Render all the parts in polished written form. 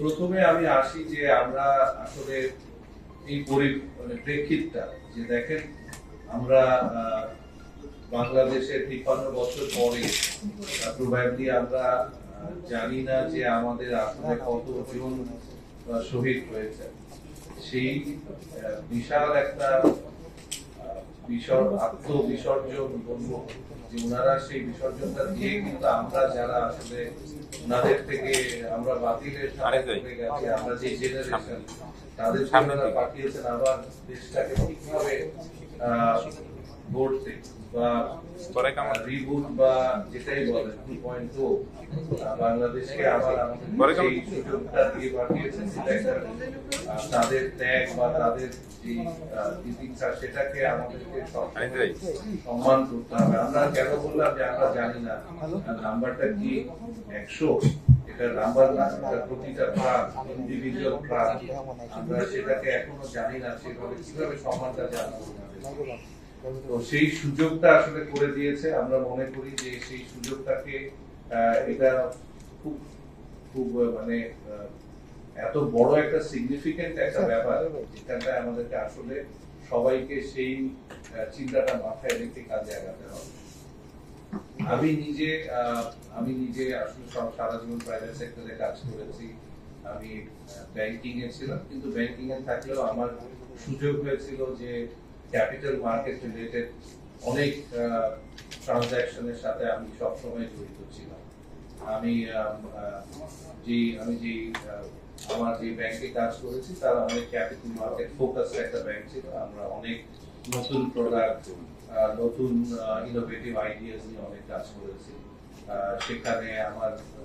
প্রথমে আমি আসি যে আমরা আসলে এই প্রেক্ষিতটা যে দেখেন আমরা বাংলাদেশের ৫৩ বছর পরে প্রবাবলি আমরা জানি না যে আমাদের আসলে কতজন শহীদ হয়েছে। সেই বিশাল একটা আত্মবিসর্জন বলবো যে ওনারা সেই বিসর্জনটা দিয়ে কিন্তু আমরা যারা আসলে ওনাদের থেকে আমরা বাতিলের গেছি, আমরা যে জেনারেশন তাদের সামনে পাঠিয়েছেন আবার দেশটাকে ঠিকভাবে গড়তে বা রিবুট বা যেটাই বলে 2.0 বাংলাদেশকে আবার আমাদের সেই সুযোগটা দিয়ে পাঠিয়েছেন। তাদের ত্যাগ বা তাদের যে ইতিহাস সেটাকে আমাদেরকে সম্মান করতে হবে। আমরা কেন বললাম যে আমরা জানি না নাম্বারটা কি 100, এটা নাম্বার না, এটা প্রতিটা প্রাণ, ইন্ডিভিজুয়াল প্রাণ। আমরা সেটাকে এখনো জানি না, সেভাবে কিভাবে সম্মানটা জানবো। তো সেই সুযোগটা আসলে করে দিয়েছে। আমরা মনে করি যে সেই সুযোগটাকে এটা খুব খুব মানে এত বড় একটা সিগনিফিকেন্ট একটা ব্যাপার, যেখানটা আমাদেরকে আসলে সবাইকে সেই চিন্তাটা মাথায় রেখে কাজে লাগাতে হবে। আমি নিজে আসলে সারা জীবন প্রাইভেট সেক্টরে কাজ করেছি। আমি ব্যাংকিং এ ছিলাম, কিন্তু ব্যাংকিং এ থাকলেও আমার সুযোগ হয়েছিল যে ক্যাপিটাল মার্কেট রিলেটেড অনেক ট্রানজাকশনের সাথে আমি সবসময় জড়িত ছিলাম। আমার যে ব্যাংকে কাজ করেছি তারা অনেক ক্যাপিটাল মার্কেট ফোকাস একটা ব্যাংক ছিল। আমরা অনেক নতুন প্রোডাক্ট, নতুন ইনোভেটিভ আইডিয়াস নিয়ে অনেক কাজ করেছি। সেখানে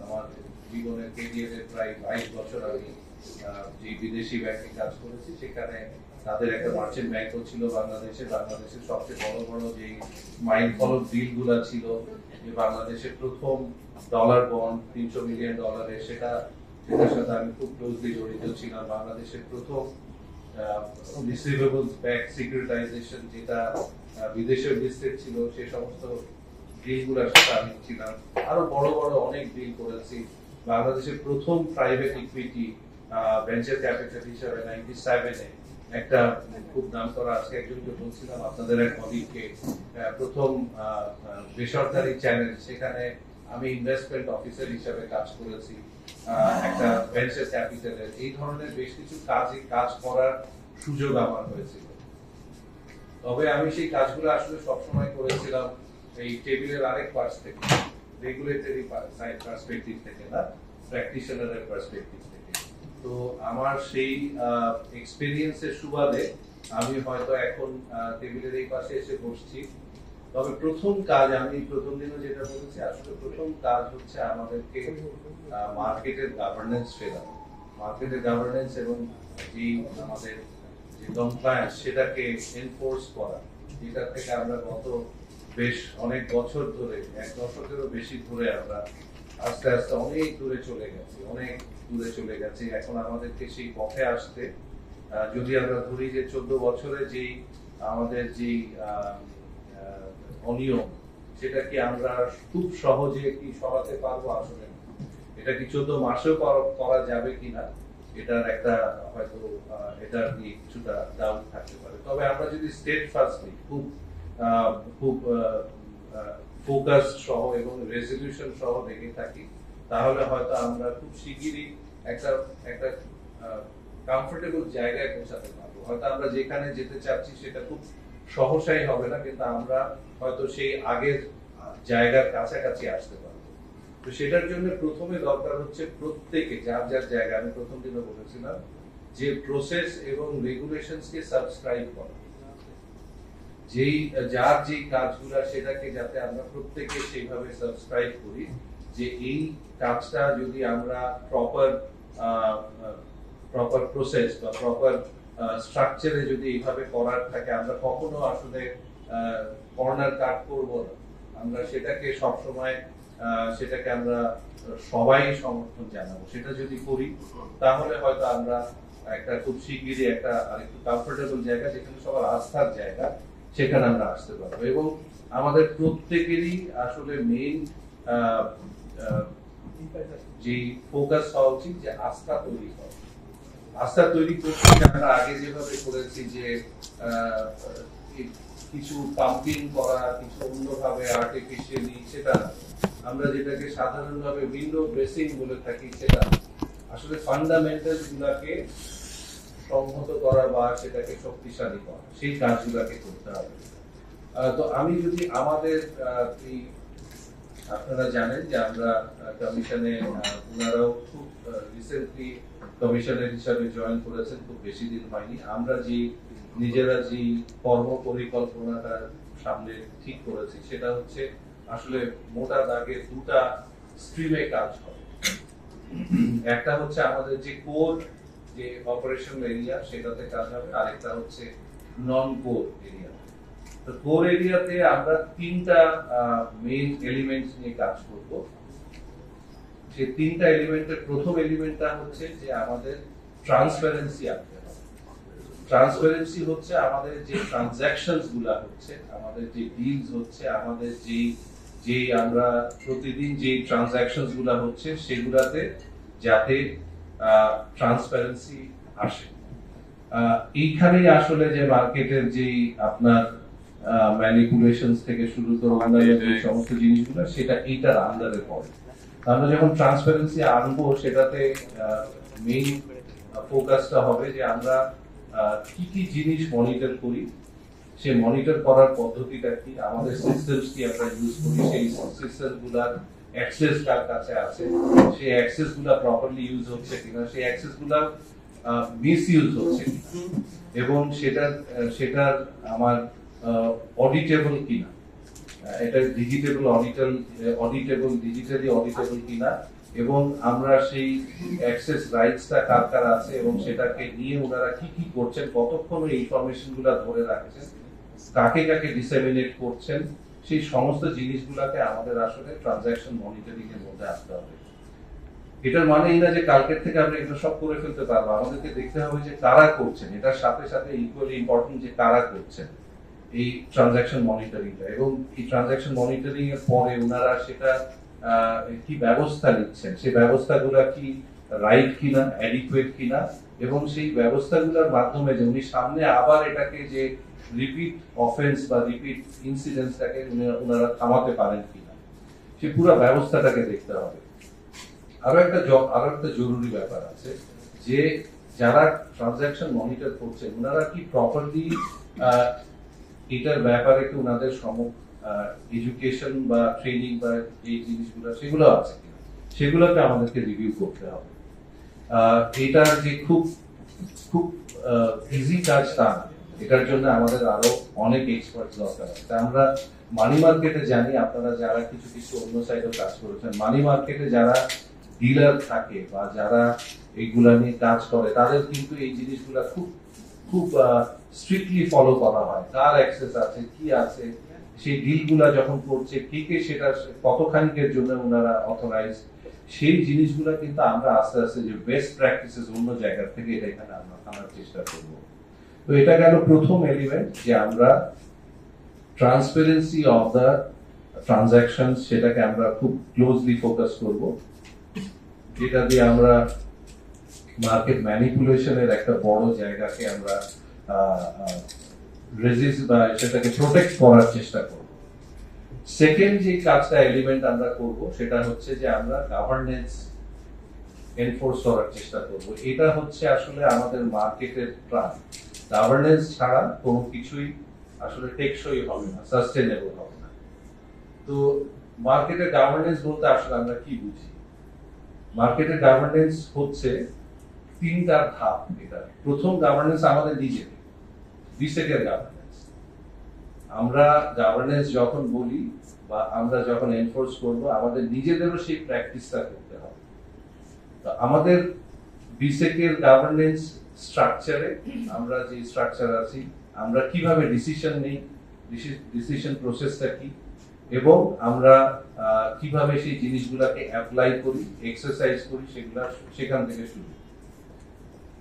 আমার জীবনের কেরিয়ারের প্রায় 22 বছর আমি যে বিদেশি ব্যাংকে কাজ করেছি, সেখানে তাদের একটা মার্চেন্ট ব্যাংকও ছিল বাংলাদেশের সবচেয়ে বড় যে মাইন্ড ফলো ডিল গুলা ছিল, যে বাংলাদেশের প্রথম ডলার বন্ড $300 মিলিয়ন, সেটার সাথে আমি খুব ক্লোজলি জড়িত ছিলাম। বাংলাদেশের প্রথম রিসিভেবলস ব্যাক সিকিউরিটাইজেশন, যেটা বিদেশে লিস্টেড ছিল, সেই সমস্ত ডিলগুলোর সাথে আমি ছিলাম। আরো বড় অনেক ডিল করেছি। বাংলাদেশের প্রথম প্রাইভেট ইকুইটি ভেঞ্চার ক্যাপিটাল হিসেবে 97-এ একটা খুব নাম করা, আজকে একজনকে বলছিলাম আপনাদের এক কলিগকে, প্রথম বেসরকারি চ্যানেল, সেখানে আমি ইনভেস্টমেন্ট অফিসার হিসেবে কাজ করেছি একটা ভেঞ্চার ক্যাপিটালের। এই ধরনের বেশ কিছু কাজ করার সুযোগ আমার হয়েছিল। তবে আমি সেই কাজগুলো আসলে সবসময় করেছিলাম এই টেবিলের আরেক পাশ থেকে, রেগুলেটরি পার্সপেক্টিভ থেকে না, প্র্যাকটিশনারের পার্সপেক্টিভ থেকে। তো আমার সেই এক্সপেরিয়েন্সের সুবাদে আমি হয়তো এখন টেবিলের এই পাশে এসে বসছি। তবে প্রথম কাজ, আমি প্রথম দিনও যেটা বলেছি, আসলে প্রথম কাজ হচ্ছে আমাদেরকে মার্কেটের গভর্নেন্স ফেরানো, মার্কেটের গভর্নেন্স এবং যে আমাদের যে কমপ্লায়েন্স সেটাকে এনফোর্স করা, যেটা থেকে আমরা গত বেশ অনেক বছর ধরে, 1 দশকেরও বেশি ধরে আমরা আস্তে আস্তে অনেক দূরে চলে গেছি। এখন আমাদেরকে সেই পথে আসতে, যদি আমরা ধরি যে 14 বছরে যেই আমাদের যেই অনিয়ম, সেটা কি আমরা খুব সহজে কি সরাতে পারবো? আসলে এটা কি 14 মাসেও করা যাবে কিনা, এটার একটা হয়তো এটার নিয়ে কিছুটা ডাউট থাকতে পারে। তবে আমরা যদি স্টেট ফার্স্টলি খুব ফোকাস সহ এবং রেজলিউশন সহ দেখে থাকি, তাহলে হয়তো আমরা খুব শিগগিরই একটা কমফোর্টেবল জায়গায় পৌঁছাতে পারবো। হয়তো আমরা যেখানে যেতে চাচ্ছি সেটা খুব সহসাই হবে না, কিন্তু আমরা হয়তো সেই আগের জায়গার কাছাকাছি আসতে পারবো। তো সেটার জন্য প্রথমে দরকার হচ্ছে প্রত্যেকে যার জায়গা, আমি প্রথম দিনও বলেছিলাম যে প্রসেস এবং রেগুলেশনস কে সাবস্ক্রাইব করা, যার যে কাজগুলা সেটাকে যাতে আমরা প্রত্যেকে সেইভাবে সাবস্ক্রাইব করি, যে এই কাজটা যদি আমরা প্রপার প্রসেস বা প্রপার স্ট্রাকচারে যদি এইভাবে করার থাকে, আমরা কখনো আসলে কর্নার কাট করবো না। আমরা সেটাকে সবসময় সেটাকে আমরা সবাই সমর্থন জানাবো। সেটা যদি করি, তাহলে হয়তো আমরা একটা খুব শিগগিরই একটা আরেকটু কমফোর্টেবল জায়গা, যেখানে সবার আস্থার জায়গা, সেখানে আমরা আসতে পারবো। এবং আমাদের প্রত্যেকেরই আসলে মেইন যে ফোকাস হওয়া উচিত যে আস্থা তৈরি করা। আস্থা তৈরি করতে আমরা আগে যেভাবে করেছি যে কিছু পাম্পিং করা, কিছু অন্যভাবে আর্টিফিশিয়ালি, সেটা আমরা যেটাকে সাধারণভাবে উইন্ডো ড্রেসিং বলে থাকি, সেটা আসলে ফান্ডামেন্টাল গুলাকে সংহত করা বা সেটাকে শক্তিশালী করা, সেই কাজগুলাকে করতে হবে। তো আমি যদি আমাদের এই আপনারা জানেন যে আমরা কমিশনে, ওনারাও খুব রিসেন্টলি কমিশনার হিসাবে জয়েন করেছেন, খুব বেশি দিন হয়নি। আমরা যে নিজেরা যে কর্ম পরিকল্পনাটা সামনে ঠিক করেছি সেটা হচ্ছে আসলে মোটা দাগে দুটা স্ট্রিমে কাজ হবে। একটা হচ্ছে আমাদের যে কোর যে অপারেশনাল এরিয়া সেটাতে কাজ হবে, আরেকটা হচ্ছে নন কোর এরিয়া। তো কোর এরিয়াতে আমরা তিনটা মেইন এলিমেন্টস নিয়ে কাজ করব। সেই তিনটা এলিমেন্টের প্রথম এলিমেন্টটা হচ্ছে যে আমাদের ট্রান্সপারেন্সি আনতে হবে। ট্রান্সপারেন্সি হচ্ছে আমাদের যে ট্রানজাকশনস গুলা হচ্ছে, আমাদের যে ডিলস হচ্ছে, আমাদের যে আমরা প্রতিদিন যে ট্রানজাকশনস গুলা হচ্ছে সেগুলাতে যাতে ট্রান্সপারেন্সি আসে। এইখানেই আসলে যে মার্কেটের যে আপনার ম্যানিপুলেশনস থেকে শুরু করে অন্যান্য যে সমস্ত জিনিসগুলো সেটা এইটার আন্ডারে পড়ে। আমরা যখন ট্রান্সপারেন্সি আনবো সেটাতে মেইন ফোকাসটা হবে যে আমরা কি কি জিনিস মনিটর করি, সে মনিটর করার পদ্ধতিটা কি, আমাদের সিস্টেমস কি আমরা ইউজ করি, সেই সিস্টেম গুলার অ্যাক্সেস কার কাছে আছে, সেই অ্যাক্সেস গুলা প্রপারলি ইউজ হচ্ছে কিনা, সেই অ্যাক্সেস গুলা মিস ইউজ হচ্ছে কিনা, এবং সেটার আমার অডিটেবল কিনা, এটা ডিজিটালি অডিটেবল কিনা, এবং আমরা সেই অ্যাক্সেস রাইটসটা কার কার আছে এবং সেটাকে নিয়ে ওনারা কি কি করছেন, কতক্ষণ এই ইনফরমেশন গুলা ধরে রাখছেন, কাকে কাকে ডিসেমিনেট করছেন, সেই সমস্ত জিনিসগুলোকে আমাদের আসলে ট্রানজাকশন মনিটরিং এর মধ্যে আসতে হবে। এটার মানে এই না যে কালকের থেকে আমরা এগুলো সব করে ফেলতে পারবো, আমাদেরকে দেখতে হবে যে কারা করছেন, এটার সাথে সাথে ইকুয়ালি ইম্পর্টেন্ট যে কারা করছেন এই ট্রানজাকশন মনিটরিংটা, এবং এই ট্রানজাকশন মনিটরিং এর পরে ওনারা সেটা কি ব্যবস্থা নিচ্ছেন, সেই ব্যবস্থাগুলো কি রাইট কিনা, অ্যাডিকুয়েট কিনা, এবং সেই ব্যবস্থাগুলোর মাধ্যমে যে উনি সামনে আবার এটাকে যে রিপিট অফেন্স বা রিপিট ইনসিডেন্টটাকে ওনারা থামাতে পারেন কিনা, সে পুরো ব্যবস্থাটাকে দেখতে হবে। আরো একটা জরুরি ব্যাপার আছে যে যারা ট্রানজাকশন মনিটর করছে ওনারা কি প্রপারলি এটার ব্যাপারে কি ওনাদের এডুকেশন বা ট্রেনিং বা এই জিনিসগুলো সেগুলো আছে কিনা, সেগুলোকে আমাদেরকে রিভিউ করতে হবে। এটা যে খুব খুব ইজি কাজ তা না, এটার জন্য আমাদের আরো অনেক এক্সপার্ট দরকার আছে। আমরা মানি মার্কেটে জানি, আপনারা যারা কিছু কিছু অন্য সাইডেও কাজ করেছেন, মানি মার্কেটে যারা ডিলার থাকে বা যারা এইগুলা নিয়ে কাজ করে তাদের কিন্তু এই জিনিসগুলা খুব খুব স্ট্রিক্টলি ফলো করা হয়, কার অ্যাক্সেস আছে, কি আছে, সেই ডিলগুলা যখন করছে কে কে সেটা কতখানিকের জন্য ওনারা অথরাইজ, সেই জিনিসগুলা কিন্তু আমরা আস্তে আস্তে যে বেস্ট প্র্যাকটিসেস অন্য জায়গা থেকে এটা এখানে আমরা আনার চেষ্টা করব। তো এটা গেল প্রথম এলিমেন্ট যে আমরা ট্রান্সপারেন্সি অফ দ্য ট্রানজাকশনস সেটাকে আমরা খুব ক্লোজলি ফোকাস করব। যেটা দিয়ে আমরা মার্কেট ম্যানিপুলেশনের একটা বড় জায়গাকে আমরা রেজিস্ট বা সেটাকে প্রোটেক্ট করার চেষ্টা করব। সেকেন্ড যে কাজটা এলিমেন্ট আমরা করব সেটা হচ্ছে যে আমরা গভর্নেন্স এনফোর্স করার চেষ্টা করব। এটা হচ্ছে আসলে আমাদের মার্কেটের প্রাণ। গভর্নেন্স ছাড়া কোনো কিছুই আসলে টেকসই হবে না, সাস্টেনেবল হবে না। তো মার্কেটের গভর্নেন্স বলতে আসলে আমরা কি বুঝি? মার্কেটের গভর্নেন্স হচ্ছে তিনটা ধাপ। এটা প্রথম গভর্নেন্স আমাদের নিজেদের, বিসেকের গভর্নেন্স। আমরা গভর্নেন্স যখন বলি বা আমরা যখন এনফোর্স করব আমাদের নিজেদেরও সেই প্র্যাকটিসটা করতে হবে। তো আমাদের বিসেকের গভর্নেন্স স্ট্রাকচারে আমরা যে স্ট্রাকচার আছি, আমরা কিভাবে ডিসিশন নেই, ডিসিশন প্রসেসটা কি, এবং আমরা কিভাবে সেই জিনিসগুলোকে অ্যাপ্লাই করি, এক্সারসাইজ করি, সেগুলা সেখান থেকে শুরু।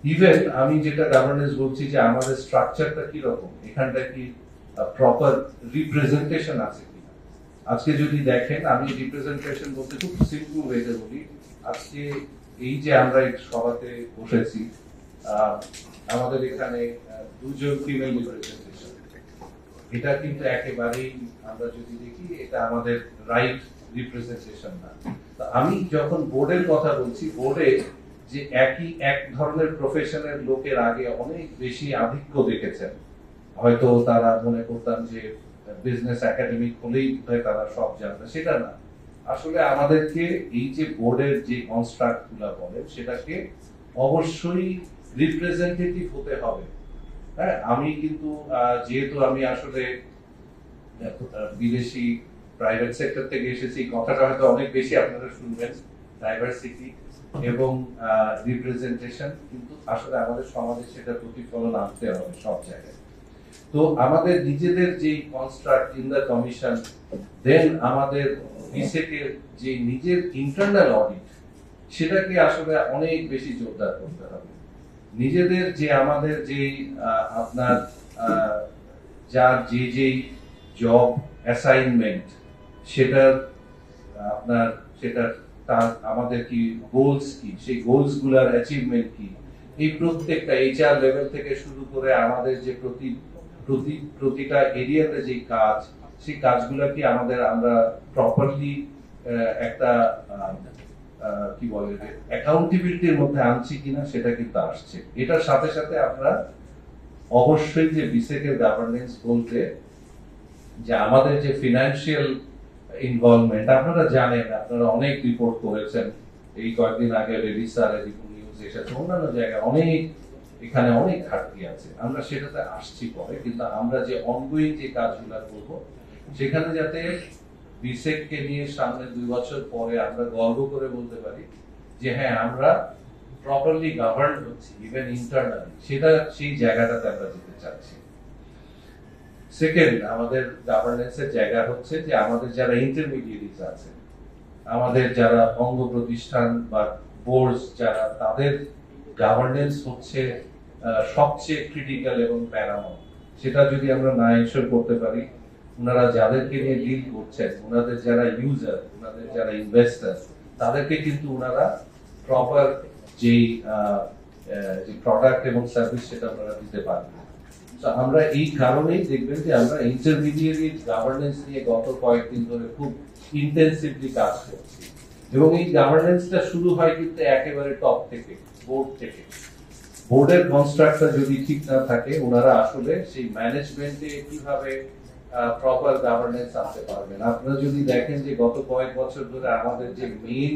ইভেন আমি যেটা গভর্নেন্স বলছি যে আমাদের স্ট্রাকচারটা কি রকম, এখানটা কি প্রপার রিপ্রেজেন্টেশন আছে কিনা, আজকে যদি দেখেন, আমি রিপ্রেজেন্টেশন বলতে খুব সিম্পল ওয়েতে বলি, আজকে এই যে আমরা এই সভাতে বসেছি, আমাদের এখানে দুজন ফিমেল রিপ্রেজেন্টেশন, এটা কিন্তু একেবারেই আমরা যদি দেখি এটা আমাদের রাইট রিপ্রেজেন্টেশন না। আমি যখন বোর্ডের কথা বলছি, বোর্ডে যে এক ধরনের প্রফেশনের লোকের আগে অনেক বেশি আধিক্য দেখেছেন, হয়তো তারা মনে করতাম যে বিজনেস একাডেমিক হলেই তারা সব জানবে, সেটা না। আসলে আমাদেরকে এই যে বোর্ডের যে কনস্ট্রাক্ট গুলা বলে, সেটাকে অবশ্যই রিপ্রেজেন্টেটিভ হতে হবে। হ্যাঁ, আমি কিন্তু যেহেতু আমি আসলে বিদেশি প্রাইভেট সেক্টর থেকে এসেছি, কথাটা হয়তো অনেক বেশি আপনারা শুনবেন, ডাইভার্সিটি এবং রিপ্রেজেন্টেশন, কিন্তু আসলে আমাদের সমাজে সেটা প্রতিফলন আনতে হবে সব জায়গায়। তো আমাদের নিজেদের যে কনস্ট্রাক্ট ইন দ্য কমিশন, দেন আমাদের বিসেকের যে নিজের ইন্টারনাল অডিট, সেটাকে আসলে অনেক বেশি জোরদার করতে হবে। নিজেদের যে আমাদের যে আপনার যার যে জব অ্যাসাইনমেন্ট, সেটার আপনার সেটার তার আমাদের কি গোলস কি, সেই গোলস গুলার অ্যাচিভমেন্ট কি, এই প্রত্যেকটা এইচআর লেভেল থেকে শুরু করে আমাদের যে প্রতিটা এরিয়াতে যে কাজ, সেই কাজগুলা কি আমরা প্রপারলি একটা কি বলে অ্যাকাউন্টেবিলিটির মধ্যে আনছি কিনা, সেটা কিন্তু আসছে। এটার সাথে সাথে আমরা অবশ্যই যে বিসেকের গভর্নেন্স বলতে যে আমাদের যে ফিনান্সিয়াল ইনভলভমেন্ট, আপনারা জানেন, আপনারা অনেক রিপোর্ট করেছেন, এই কয়েকদিন আগে রেডিসার নিউজ এসেছে, অন্যান্য জায়গায় এখানে অনেক ঘাটতি আছে, আমরা সেটাতে আসছি পরে। কিন্তু আমরা যে অনগোয়িং যে কাজগুলো করব, সেখানে যাতে বিসেককে নিয়ে সামনে 2 বছর পরে আমরা গর্ব করে বলতে পারি যে হ্যাঁ, আমরা প্রপারলি গভর্ন হচ্ছি, ইভেন ইন্টারনালি, সেটা সেই জায়গাটাতে আমরা যেতে চাচ্ছি। সেকেন্ড, আমাদের গভর্নেন্সের জায়গা হচ্ছে যে আমাদের যারা ইন্টারমিডিয়েরিজ আছে, আমাদের যারা অঙ্গ প্রতিষ্ঠান বা বোর্ডস যারা, তাদের গভর্নেন্স হচ্ছে সবচেয়ে ক্রিটিক্যাল এবং প্যারামাউন্ট। সেটা যদি আমরা না এনশিওর করতে পারি, ওনারা যাদেরকে নিয়ে ডিল করছেন, ওনাদের যারা ইউজার, ওনাদের যারা ইনভেস্টার, তাদেরকে কিন্তু ওনারা প্রপার যে প্রোডাক্ট এবং সার্ভিস, সেটা ওনারা দিতে পারবেন। আমরা এই কারণেই দেখবেন যে আমরা ইন্টারমিডিয়েরি গভর্নেন্স নিয়ে গত কয়েকদিন ধরে খুব ইন্টেন্সিভলি কাজ করছি, এবং এই গভর্নেন্সটা শুরু হয় কিন্তু একেবারে টপ থেকে, বোর্ড থেকে। বোর্ডের কনস্ট্রাক্টটা যদি ঠিক না থাকে, ওনারা আসলে সেই ম্যানেজমেন্টে কিভাবে প্রপার গভর্নেন্স আনতে পারবেন। আপনারা যদি দেখেন যে গত কয়েক বছর ধরে আমাদের যে মেইন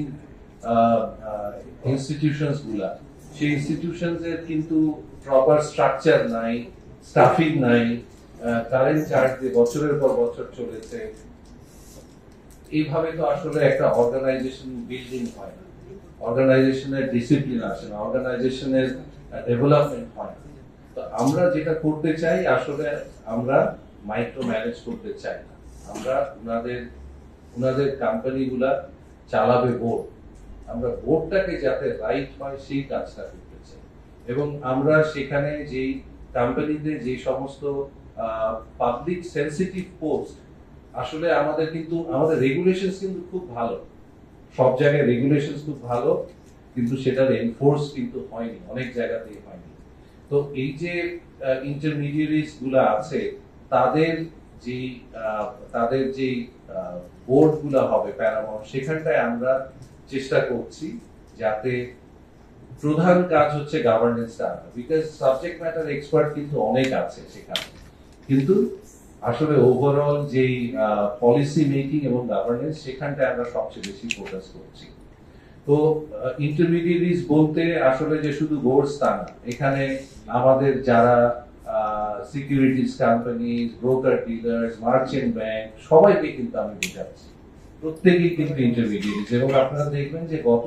ইনস্টিটিউশনস গুলা, সেই ইনস্টিটিউশনস এর কিন্তু প্রপার স্ট্রাকচার নাই, স্টাফিং নাই, কারেন্ট চার্জ দিয়ে বছরের পর বছর চলেছে। এইভাবে তো আসলে একটা অর্গানাইজেশন বিল্ডিং হয় না, অর্গানাইজেশনের ডিসিপ্লিন আসে না, অর্গানাইজেশনের ডেভেলপমেন্ট হয় না। তো আমরা যেটা করতে চাই, আসলে আমরা মাইক্রো ম্যানেজ করতে চাই না, আমরা ওনাদের কোম্পানিগুলা চালাবে বোর্ড, আমরা বোর্ডটাকে যাতে রাইট হয় সেই কাজটা করতে চাই। এবং আমরা সেখানে যেই কোম্পানিতে যে সমস্ত পাবলিক সেন্সিটিভ পোস্ট, আসলে আমাদের রেগুলেশনস কিন্তু খুব ভালো, সব জায়গায় রেগুলেশনস খুব ভালো, কিন্তু সেটার এনফোর্স কিন্তু হয়নি, অনেক জায়গাতেই হয়নি। তো এই যে ইন্টারমিডিয়েরিজ গুলা আছে, তাদের যে বোর্ড গুলা হবে প্যারামাউন্ট, সেখানটায় আমরা চেষ্টা করছি যাতে প্রধান কাজ হচ্ছে গভর্নেন্সটা আনা, বিকজ সাবজেক্ট ম্যাটার এক্সপার্ট কিন্তু অনেক আছে সেখানে, কিন্তু আসলে ওভারঅল যেই পলিসি মেকিং এবং গভর্নেন্স, সেখানটায় আমরা সবচেয়ে বেশি ফোকাস করছি। তো ইন্টারমিডিয়েরিজ বলতে আসলে যে শুধু বোর্ডস তা না, এখানে আমাদের যারা securities company, broker dealers, merchant bank, সবাইকে কিন্তু আমি বোঝাচ্ছি, প্রত্যেকেই কিন্তু ইন্টারমিডিয়েরিজ। এবং আপনারা দেখবেন যে গত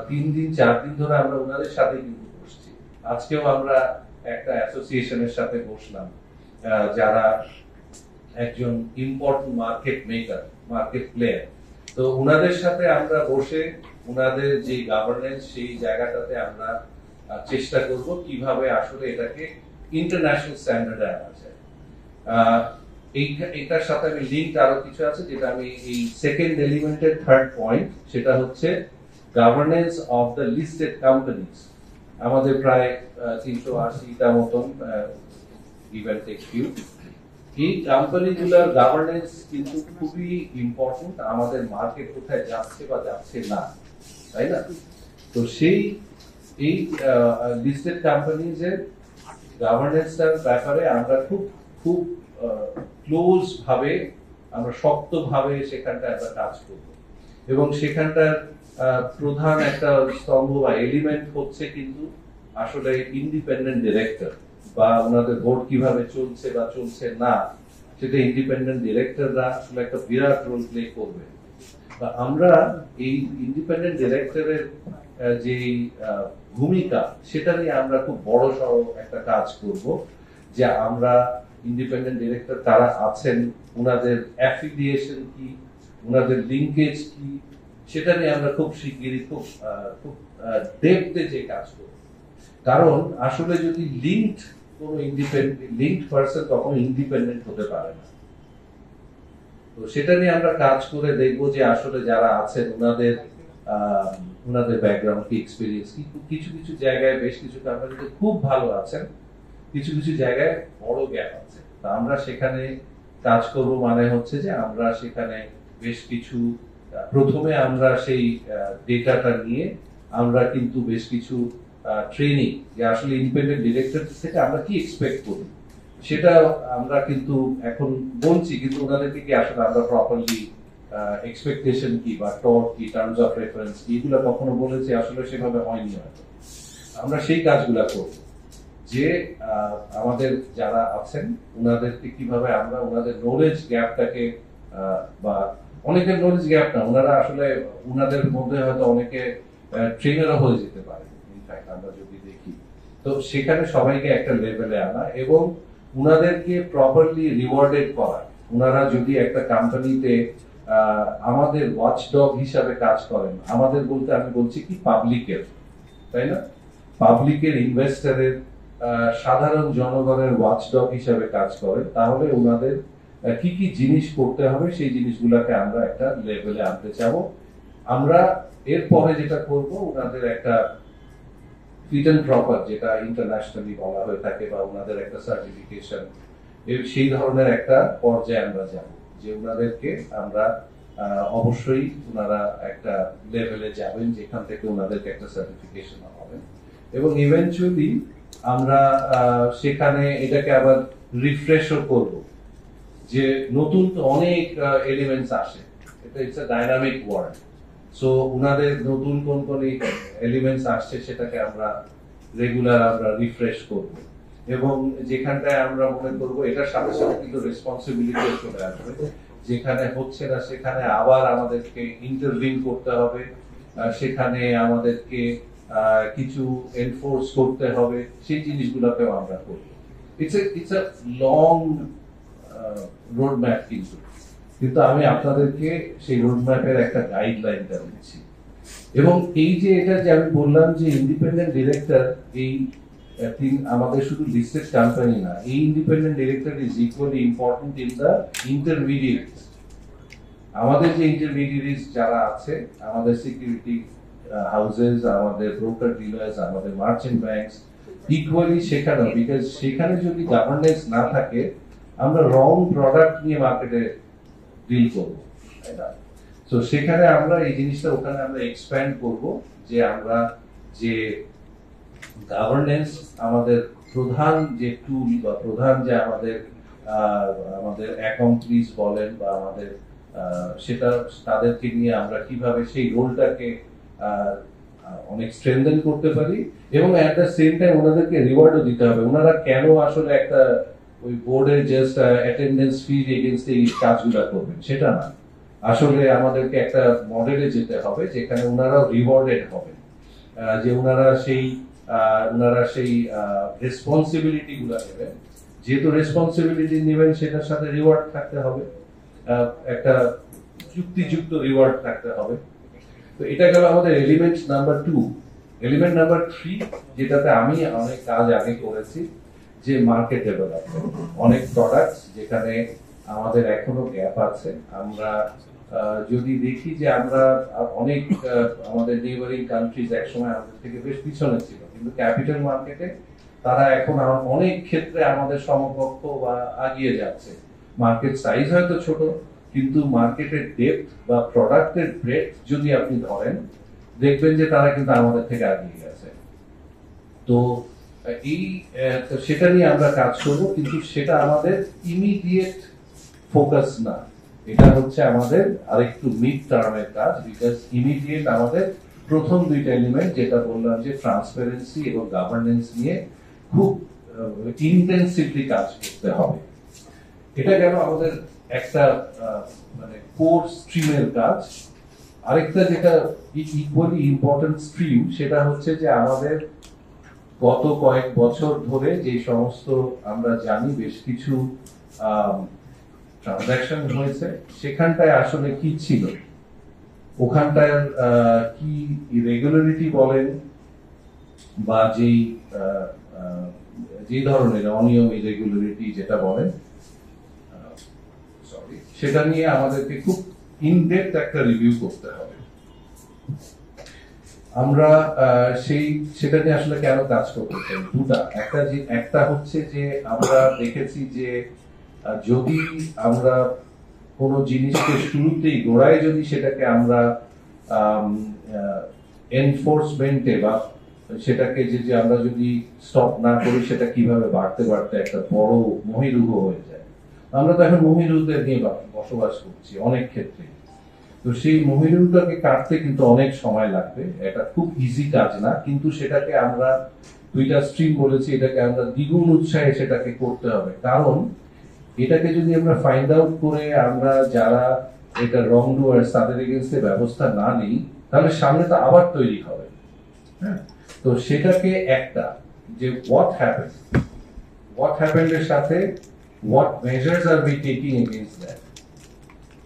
3-4 দিন ধরে আমরা ওনাদের সাথে কিন্তু বসছি। আজকেও আমরা একটা অ্যাসোসিয়েশনের সাথে বসলাম, যারা একজন important market maker, market player. তো ওনাদের সাথে আমরা বসে ওনাদের যে গভর্নেন্স, সেই জায়গাটাতে আমরা চেষ্টা করব কিভাবে আসলে এটাকে ইন্টারন্যাশনাল স্ট্যান্ডার্ডে আনা যায়। এইটার সাথে আমি লিঙ্ক আরো কিছু আছে যেটা আমি এই সেকেন্ড এলিমেন্টের থার্ড পয়েন্ট, সেটা হচ্ছে governance of the listed companies. আমাদের প্রায় 380টা মতন ইভেন্ট এক্সকিউ, এই কোম্পানিগুলোর গভর্নেন্স কিন্তু খুবই ইম্পর্টেন্ট আমাদের মার্কেট কোথায় যাচ্ছে বা যাচ্ছে না, তাই না? তো সেই এই লিস্টেড কোম্পানিজের গভর্নেন্সটার ব্যাপারে আমরা খুব খুব ক্লোজ ভাবে, আমরা শক্ত ভাবে সেখানটা আমরা কাজ করব, এবং সেখানটার প্রধান একটা স্তম্ভ বা এলিমেন্ট হচ্ছে কিন্তু আসলে ইন্ডিপেন্ডেন্ট ডিরেক্টর, বা ওনাদের বোর্ড কিভাবে চলছে বা চলছে না, সেটা ইন্ডিপেন্ডেন্ট ডিরেক্টররা আসলে একটা বিরাট রোল প্লে করবে। আমরা এই ইন্ডিপেন্ডেন্ট ডিরেক্টরের যে ভূমিকা, সেটা নিয়ে আমরা খুব বড় সড় একটা কাজ করব, যে আমরা ইন্ডিপেন্ডেন্ট ডিরেক্টর কারা আছেন, ওনাদের অ্যাফিলিয়েশন কি, ওনাদের লিঙ্কেজ কি, সেটা নিয়ে আমরা খুব শিগগিরই খুব ডেপথে যে কাজ করব। কারণ আসলে যদি কোনো লিঙ্কড পারসন কখনো ইন্ডিপেন্ডেন্ট হতে পারে না। তো সেটা নিয়ে আমরা কাজ করে দেখবো যে আসলে যারা আছেন ওনাদের ব্যাকগ্রাউন্ড কি, এক্সপিরিয়েন্স কি। কিছু কিছু জায়গায় বেশ কিছু কোম্পানিতে খুব ভালো আছেন, কিছু কিছু জায়গায় বড় গ্যাপ আছে। তা আমরা সেখানে কাজ করব, মানে হচ্ছে যে আমরা সেখানে বেশ কিছু প্রথমে আমরা সেই ডেটাটা নিয়ে আমরা কিন্তু বেশ কিছু ট্রেনিং, যে আসলে ইন্ডিপেন্ডেন্ট ডিরেক্টর থেকে আমরা কি এক্সপেক্ট করি সেটা আমরা কিন্তু এখন বলছি, কিন্তু ওনাদেরকে কি আসলে আমরা প্রপারলি এক্সপেকটেশন কি বা টর্ক কি, টার্মস অফ রেফারেন্স কি, এগুলো কখনো বলেছি আসলে সেভাবে হয়নি হয়তো। আমরা সেই কাজগুলা করব, যে আমাদের যারা আছেন ওনাদেরকে কিভাবে আমরা ওনাদের নলেজ গ্যাপটাকে, বা অনেকের নলেজ গ্যাপ না, ওনারা আসলে ওনাদের মধ্যে হয়তো অনেকে ট্রেনারও হয়ে যেতে পারে, ইনফ্যাক্ট আমরা যদি দেখি। তো সেখানে সবাইকে একটা লেভেলে আনা এবং উনাদেরকে প্রপারলি রিওয়ার্ডেড করা। ওনারা যদি একটা কোম্পানিতে আমাদের ওয়াচডগ হিসাবে কাজ করেন, আমাদের বলতে আমি বলছি কি পাবলিকের, তাই না? পাবলিকের, ইনভেস্টরের, সাধারণ জনগণের ওয়াচডগ হিসাবে কাজ করেন, তাহলে ওনাদের কি কি জিনিস করতে হবে সেই জিনিসগুলোকে আমরা একটা লেভেলে আনতে চাবো। আমরা এরপরে যেটা করব, ওনাদের একটা ফিট এন্ড প্রপার, যেটা ইন্টারন্যাশনালি বলা হয়ে থাকে, বা ওনাদের একটা সার্টিফিকেশন, সেই ধরনের একটা পর্যায়ে আমরা যাব, যে ওনাদেরকে আমরা অবশ্যই ওনারা একটা লেভেলে যাবেন যেখান থেকে ওনাদেরকে একটা সার্টিফিকেশন হবে, এবং ইভেন্চুয়ালি আমরা সেখানে এটাকে আবার রিফ্রেশও করব, যে নতুন তো অনেক এলিমেন্টস আসে, এটা it's a dynamic world. So ওনাদের নতুন কোন কোন এলিমেন্টস আসছে সেটাকে আমরা রেগুলার আমরা রিফ্রেশ করব, এবং যেখানটায় আমরা মনে করব এটার সাথে সাথে কিন্তু রেসপন্সিবিলিটি চলে আসবে, যেখানে হচ্ছে না সেখানে আবার আমাদেরকে ইন্টারভিন করতে হবে, সেখানে আমাদেরকে কিছু এনফোর্স করতে হবে, সেই জিনিসগুলোকেও আমরা করব। It's a long road map, কিন্তু আমি আপনাদেরকে সেই রোড ম্যাপের একটা গাইডলাইনটা দিচ্ছি। এবং এই যে এটা যে আমি বললাম যে ইন্ডিপেন্ডেন্ট ডিরেক্টর, এই আমাদের শুধু লিস্টেড কোম্পানি না, এই independent director is equally important in the intermediates. আমাদের যে ইন্টারমিডিয়েটস যারা আছে, আমাদের সিকিউরিটি হাউসেস, আমাদের ব্রোকার ডিলার্স, আমাদের মার্চেন্ট ব্যাংকস, ইকুয়ালি সেখানেও, বিকজ সেখানে যদি গভর্নেন্স না থাকে, আমরা রং প্রোডাক্ট নিয়ে মার্কেটে ডিল করবো, তাই না? তো সেখানে আমরা এই জিনিসটা ওখানে আমরা এক্সপ্যান্ড করব, যে আমরা যে গভর্নেন্স, আমাদের প্রধান যে টুল বা প্রধান যে আমাদের অ্যাকাউন্ট্রিজ বলেন বা আমাদের সেটা, তাদেরকে নিয়ে আমরা কিভাবে সেই রোলটাকে অনেক স্ট্রেনথেন করতে পারি, এবং এট দ্য সেম টাইম ওনাদেরকে রিওয়ার্ডও দিতে হবে। ওনারা কেন আসলে একটা ওই বোর্ডের জাস্ট অ্যাটেন্ডেন্স ফি এগেইনস্ট এই কাজগুলো করবেন সেটা না, আসলে আমাদেরকে একটা মডেলে যেতে হবে যেখানে ওনারাও রিওয়ার্ডেড হবেন, যে ওনারা সেই রেসপন্সিবিলিটি গুলা নেবেন। যেহেতু রেসপন্সিবিলিটি নেবেন, সেটার সাথে রিওয়ার্ড থাকতে হবে, একটা যুক্তিযুক্ত রিওয়ার্ড থাকতে হবে। তো এটা গেল আমাদের এলিমেন্ট নাম্বার 2। এলিমেন্ট নাম্বার 3, যেটাতে আমি অনেক কাজ আগে করেছি, যে মার্কেট ডেভেলপমেন্ট, অনেক প্রোডাক্টস যেখানে আমাদের এখনো গ্যাপ আছে। আমরা যদি দেখি যে আমরা অনেক আমাদের নেইবারিং কান্ট্রিজ একসময় আমাদের থেকে বেশ পিছনে ছিল, কিন্তু ক্যাপিটাল মার্কেটে তারা এখন অনেক ক্ষেত্রে আমাদের সমকক্ষ বা আগিয়ে যাচ্ছে। মার্কেট সাইজ হয়তো ছোট, কিন্তু মার্কেটের ডেপথ বা প্রোডাক্টের ব্রেথ যদি আপনি ধরেন, দেখবেন যে তারা কিন্তু আমাদের থেকে আগিয়ে গেছে। তো এই সেটা নিয়ে আমরা কাজ করব, কিন্তু সেটা আমাদের ইমিডিয়েট ফোকাস না, এটা হচ্ছে আমাদের আরেকটু মিড টার্মের কাজ। বিকজ ইমিডিয়েট আমাদের প্রথম দুইটা এলিমেন্ট যেটা বললাম যে ট্রান্সপারেন্সি এবং গভর্নেন্স নিয়ে খুব ইন্টেন্সিভলি কাজ করতে হবে। এটা গেল আমাদের একটা মানে কোর স্ট্রিমের কাজ। আরেকটা যেটা ইকুয়ালি ইম্পর্টেন্ট স্ট্রিম, সেটা হচ্ছে যে আমাদের গত কয়েক বছর ধরে যে সমস্ত আমরা জানি বেশ কিছু ট্রানজাকশন হয়েছে, সেখানটায় আসলে কি ছিল, ওখানটায় কি রেগুলারিটি বলেন বা যে ধরনের অনিয়ম ইরেগুলারিটি যেটা বলেন, সেটা নিয়ে আমাদেরকে খুব ইনডেপথ একটা রিভিউ করতে হবে। আমরা সেটা নিয়ে আসলে কেন কাজ করতে চাই, দুটা। একটা হচ্ছে যে আমরা দেখেছি যে যদি আমরা কোনো জিনিসকে শুরুতেই গোড়ায় যদি সেটাকে আমরা এনফোর্সমেন্টে বা সেটাকে যে আমরা যদি স্টপ না করি, সেটা কিভাবে বাড়তে বাড়তে একটা বড় মহিরুহ হয়ে যায়। আমরা তো এখন মহিরুহদের নিয়ে বসবাস করছি অনেক ক্ষেত্রে। তো সেই মহিরুহটাকে কাটতে কিন্তু অনেক সময় লাগবে, এটা খুব ইজি কাজ না, কিন্তু সেটাকে আমরা দুইটা স্ট্রিম বলেছি, এটাকে আমরা দ্বিগুণ উৎসাহে সেটাকে করতে হবে। কারণ এটাকে যদি আমরা ফাইন্ড আউট করে আমরা যারা এটা রং ডুয়ার্স তাদের এগেইনস্টে ব্যবস্থা না নিই, তাহলে সামনে তো আবার তৈরি হবে। হ্যাঁ, তো সেটাকে একটা যে হোয়াট হ্যাপেন্ড এর সাথে what measures are we taking against that,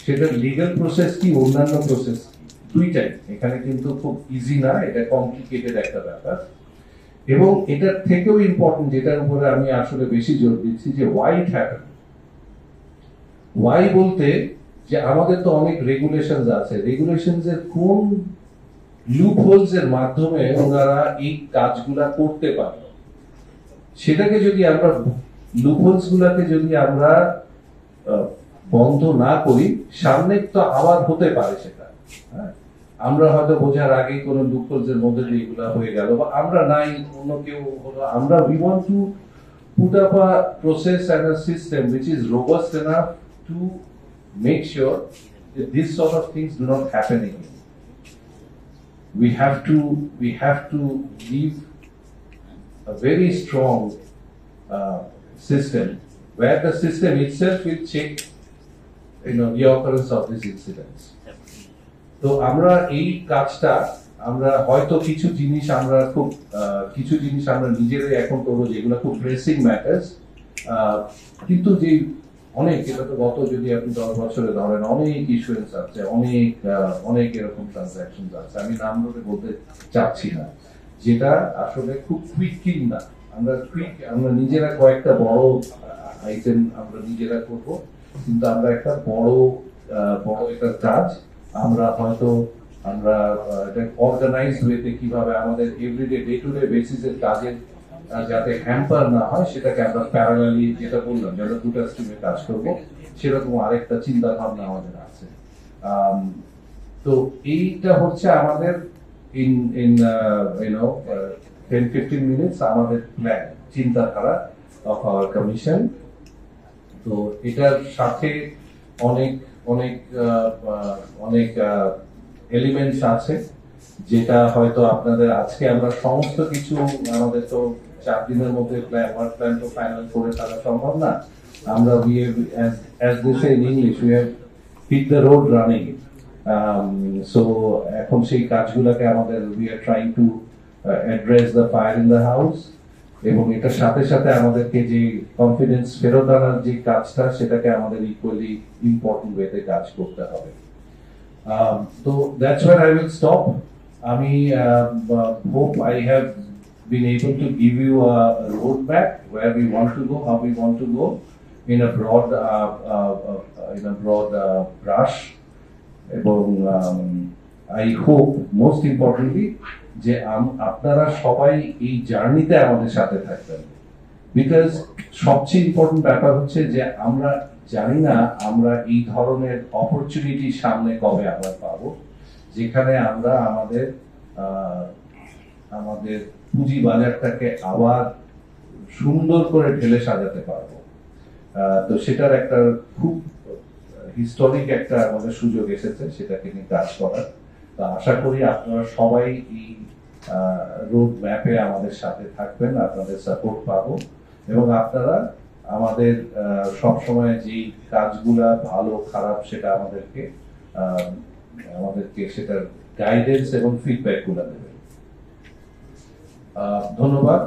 সেটা লিগ্যাল প্রসেস কি, অন্যান্য প্রসেস কি, দুইটাই এখানে কিন্তু খুব ইজি না, এটা কমপ্লিকেটেড একটা ব্যাপার। এবং এটার থেকেও ইম্পর্টেন্ট, যেটার উপরে আমি আসলে বেশি জোর দিচ্ছি, যে ওয়াই ইট হ্যাপেন। ওয়াই বলতে যে আমাদের তো অনেক রেগুলেশন আছে, রেগুলেশনস এর কোন লুপহোলস এর মাধ্যমে ওনারা এই কাজগুলা করতে পারল, সেটাকে যদি আমরা লুপহোলস গুলাকে যদি আমরা বন্ধ না করি, সামনে তো আবার হতে পারে সেটা। হ্যাঁ, আমরা হয়তো বোঝার আগেই কোনো লুপহোলস এর মধ্যে দিয়ে এগুলা হয়ে গেল, বা আমরা নাই, অন্য কেউ হলো। আমরা we want to put up a process and a system which is robust enough to make sure that this sort of things do not happen again. We have to give a very strong system where the system itself will check the occurrence of these incidents. তো আমরা এই কাজটা আমরা হয়তো কিছু জিনিস আমরা নিজেরাই এখন করবো যেগুলো খুব প্রেসিং ম্যাটার্স, কিন্তু যে অনেক, এটা তো গত যদি আপনি 10 বছরে ধরেন অনেক ইস্যুয়েন্স আছে, অনেক এরকম ট্রানজাকশন আছে, আমি নাম ধরে বলতে চাচ্ছি না, যেটা আসলে খুব কুইক না। আমরা নিজেরা কয়েকটা বড় আইটেম আমরা নিজেরা করবো, কিন্তু আমরা একটা বড় একটা কাজ আমরা হয়তো অর্গানাইজড ওয়েতে কিভাবে আমাদের এভরিডে ডে টু ডে বেসিসের কাজের যাতে হ্যাম্পার না হয়, সেটাকে আমরা প্যারালালি, যেটা বললাম যে আমরা দুটো স্ট্রিমে কাজ করবো, সেরকম আরেকটা চিন্তা ভাবনা আমাদের আছে। তো এইটা হচ্ছে আমাদের ইন 10-15 মিনিটস আমাদের প্ল্যান, চিন্তাধারা অফ আওয়ার কমিশন। তো এটার সাথে অনেক অনেক অনেক এলিমেন্টস আছে, যেটা হয়তো আপনাদের আজকে আমরা সমস্ত কিছু, আমাদের তো 4 দিনের মধ্যে ওয়ার্ক প্ল্যান তো ফাইনাল করে ফেলা সম্ভব না। আমরা as they say in English, we have hit the road running. So এখন সেই কাজগুলোকে আমাদের we are trying to address the fire in the house, এবং এটার সাথে সাথে আমাদেরকে যে কনফিডেন্স ফেরত আনার যে কাজটা, সেটাকে আমাদের ইকুয়ালি ইম্পর্টেন্ট ওয়েতে কাজ করতে হবে। So that's where I will stop. আমি hope I have been able to give you a roadmap where we want to go, how we want to go. in a broad brush, এবং I hope most importantly যে আপনারা সবাই এই জার্নিতে আমাদের সাথে থাকবেন, বিকজ সবচেয়ে ইম্পর্টেন্ট ব্যাপার হচ্ছে যে আমরা জানি না আমরা এই ধরনের অপরচুনিটি সামনে কবে আবার পাবো, যেখানে আমরা আমাদের পুঁজি বাজারটাকে আবার সুন্দর করে ঢেলে সাজাতে পারবো। তো সেটার একটা খুব হিস্টোরিক একটা আমাদের সুযোগ এসেছে সেটাকে নিয়ে কাজ করার। তো আশা করি আপনারা সবাই এই রোড ম্যাপে আমাদের সাথে থাকবেন, আপনাদের সাপোর্ট পাবো, এবং আপনারা আমাদের সবসময় যেই কাজগুলা ভালো খারাপ সেটা আমাদেরকে সেটার গাইডেন্স এবং ফিডব্যাক গুলা দেবেন। ধন্যবাদ।